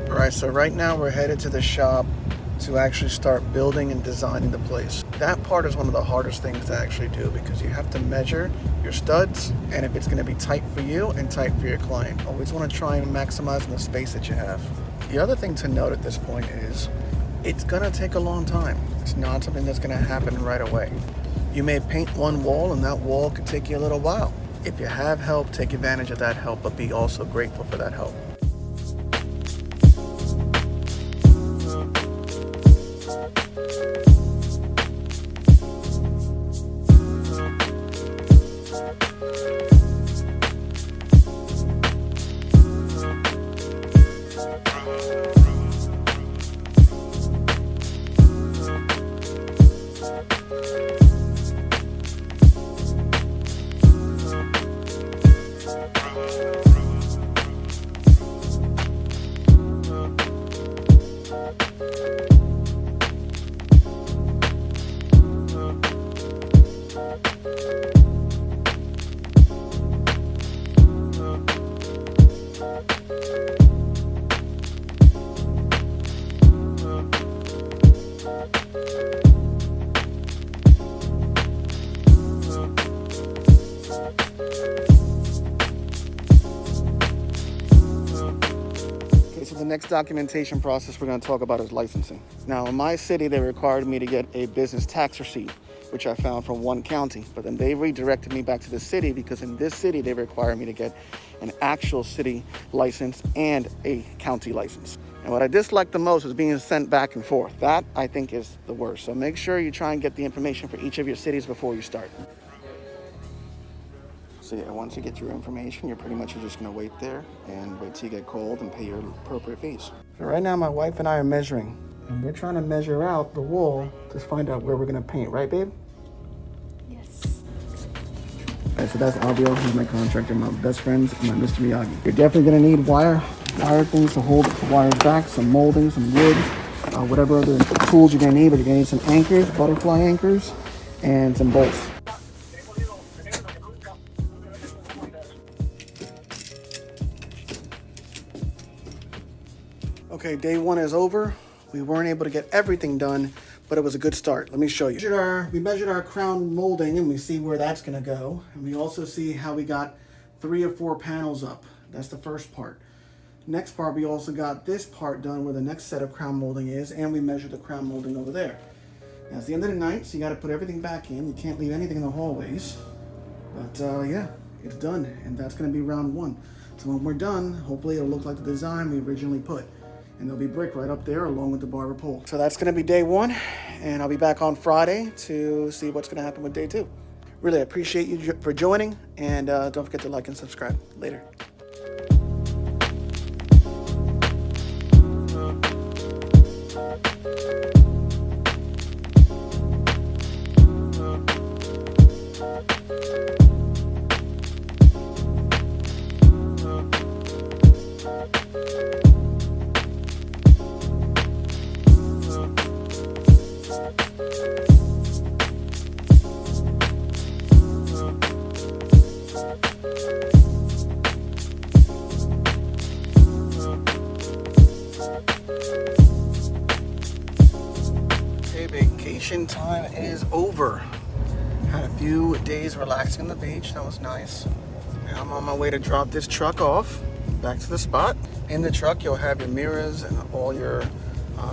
Alright, so right now we're headed to the shop to actually start building and designing the place. That part is one of the hardest things to actually do because you have to measure your studs and if it's going to be tight for you and tight for your client. Always want to try and maximize the space that you have. The other thing to note at this point is it's going to take a long time. It's not something that's going to happen right away. You may paint one wall and that wall could take you a little while. If you have help, take advantage of that help, but be also grateful for that help. The next documentation process we're going to talk about is licensing. Now, in my city, they required me to get a business tax receipt, which I found from one county. But then they redirected me back to the city because in this city, they require me to get an actual city license and a county license. And what I dislike the most is being sent back and forth. That, I think, is the worst. So make sure you try and get the information for each of your cities before you start. So yeah, once you get your information, you're pretty much just gonna wait there and wait till you get called and pay your appropriate fees. So right now, my wife and I are measuring, and we're trying to measure out the wall to find out where we're gonna paint, right, babe? Yes. All right, so that's Albio, he's my contractor, my best friends, and my Mr. Miyagi. You're definitely gonna need wire things to hold the wires back, some molding, some wood, whatever other tools you're gonna need, but you're gonna need some anchors, butterfly anchors, and some bolts. Okay, day one is over. We weren't able to get everything done, but it was a good start. Let me show you. We measured our crown molding and we see where that's gonna go. And we also see how we got 3 or 4 panels up. That's the first part. Next part, we also got this part done where the next set of crown molding is, and we measured the crown molding over there. Now it's the end of the night, so you gotta put everything back in. You can't leave anything in the hallways. But yeah, it's done, and that's gonna be round 1. So when we're done, hopefully it'll look like the design we originally put. And there'll be brick right up there along with the barber pole. So that's gonna be day 1, and I'll be back on Friday to see what's gonna happen with day 2. Really appreciate you for joining, and don't forget to like and subscribe. Later. Vacation time is over. Had a few days relaxing on the beach. That was nice. Now I'm on my way to drop this truck off back to the spot. In the truck, you'll have your mirrors and all your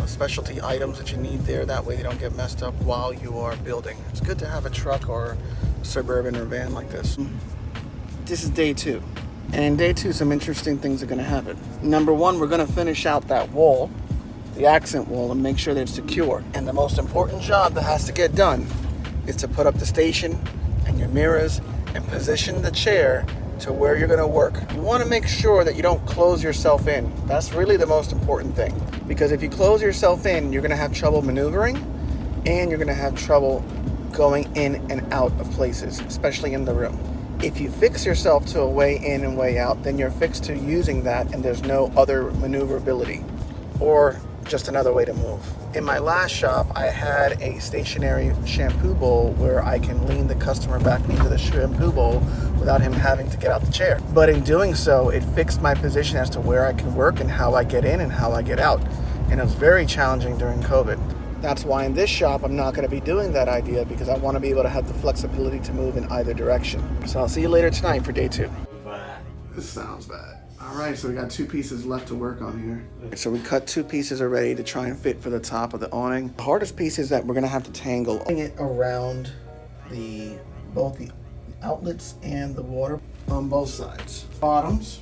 specialty items that you need there. That way they don't get messed up while you are building. It's good to have a truck or a Suburban or van like this. This is day 2. And in day 2, some interesting things are gonna happen. Number 1, we're gonna finish out that wall, the accent wall, and make sure that it's secure. And the most important job that has to get done is to put up the station and your mirrors and position the chair to where you're gonna work. You wanna make sure that you don't close yourself in. That's really the most important thing. Because if you close yourself in, you're gonna have trouble maneuvering and you're gonna have trouble going in and out of places, especially in the room. If you fix yourself to a way in and way out, then you're fixed to using that and there's no other maneuverability or just another way to move. In my last shop, I had a stationary shampoo bowl where I can lean the customer back into the shampoo bowl without him having to get out the chair. But in doing so, it fixed my position as to where I can work and how I get in and how I get out. And it was very challenging during COVID. That's why in this shop, I'm not gonna be doing that idea because I wanna be able to have the flexibility to move in either direction. So I'll see you later tonight for day 2. This sounds bad. All right, so we got 2 pieces left to work on here. So we cut 2 pieces already to try and fit for the top of the awning. The hardest piece is that we're gonna have to tangle it around both the outlets and the water on both sides. Bottoms,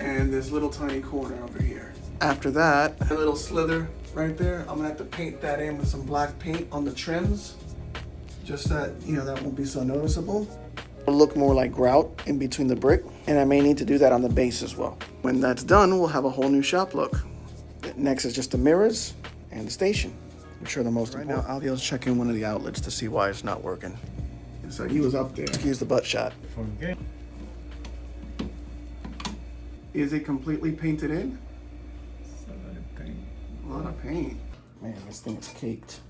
and this little tiny corner over here. After that, a little slither right there, I'm gonna have to paint that in with some black paint on the trims, just that, you know, that won't be so noticeable. It'll look more like grout in between the brick, and I may need to do that on the base as well. When that's done, we'll have a whole new shop look. Next is just the mirrors and the station, which are the most important. Right now, Alvio's checking one of the outlets to see why it's not working. So he was up there. Excuse the butt shot. Is it completely painted in? A lot of paint. Man, this thing is caked.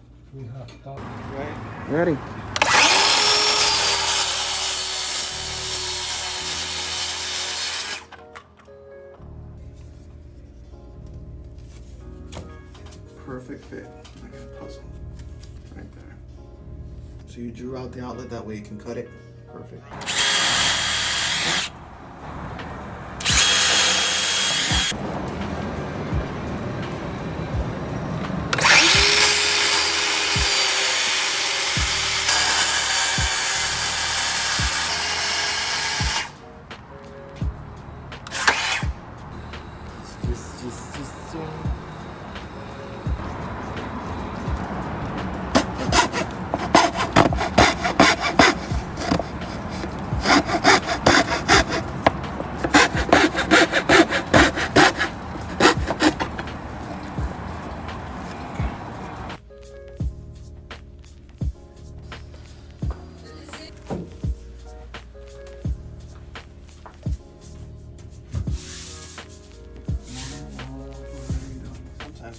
Ready? Perfect fit, like a puzzle, right there. So you drew out the outlet, that way you can cut it. Perfect.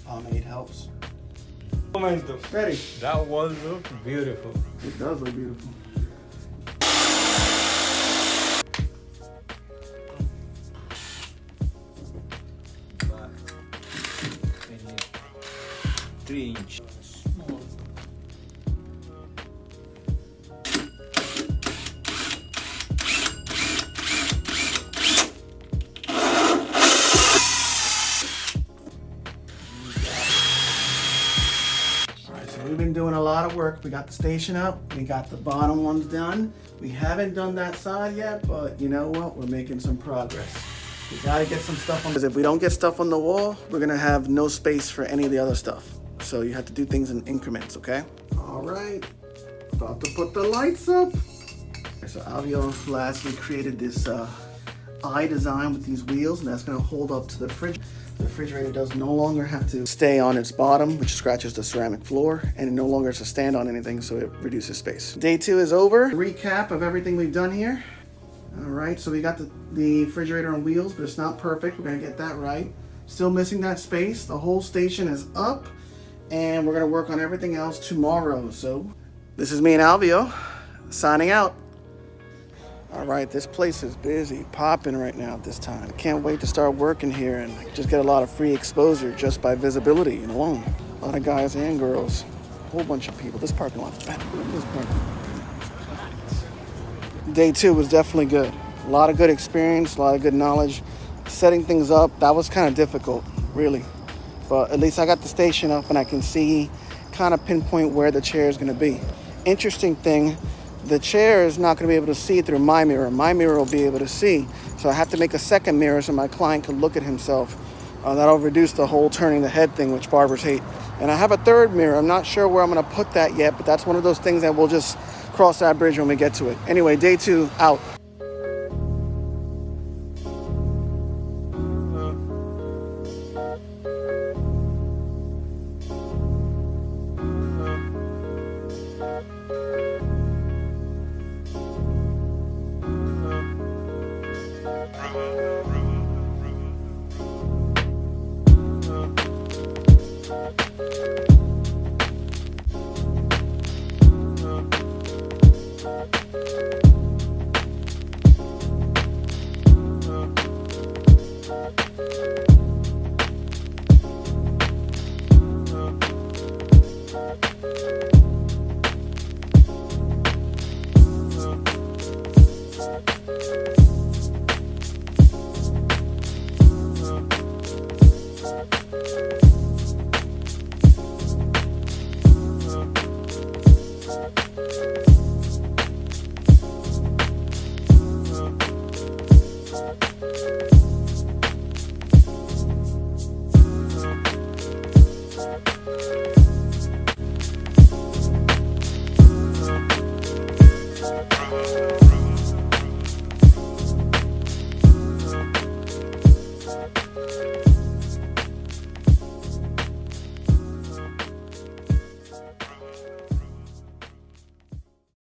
Pomade helps. Ready? That was beautiful. It does look beautiful. But 3-inch. We've been doing a lot of work. We got the station up, we got the bottom ones done. We haven't done that side yet, but you know what? We're making some progress. We gotta get some stuff on, because if we don't get stuff on the wall, we're gonna have no space for any of the other stuff. So you have to do things in increments, okay? All right, about to put the lights up. So Alvio lastly created this eye design with these wheels, and that's gonna hold up to the fridge. The refrigerator does no longer have to stay on its bottom, which scratches the ceramic floor, and it no longer has to stand on anything, so it reduces space. Day 2 is over. Recap of everything we've done here. All right, so we got the refrigerator on wheels, but it's not perfect. We're gonna get that right. Still missing that space. The whole station is up, and we're gonna work on everything else tomorrow. So this is me and Alvio, signing out. All right, this place is busy, popping right now at this time. Can't wait to start working here and just get a lot of free exposure just by visibility alone. A lot of guys and girls, a whole bunch of people. This parking lot's bad. Day 2 was definitely good. A lot of good experience, a lot of good knowledge. Setting things up, that was kind of difficult, really. But at least I got the station up and I can see, kind of pinpoint where the chair is gonna be. Interesting thing, the chair is not going to be able to see through my mirror. My mirror will be able to see. So I have to make a second mirror so my client can look at himself. That'll reduce the whole turning the head thing, which barbers hate. And I have a third mirror. I'm not sure where I'm going to put that yet, but that's one of those things that we'll just cross that bridge when we get to it. Anyway, day 2 out.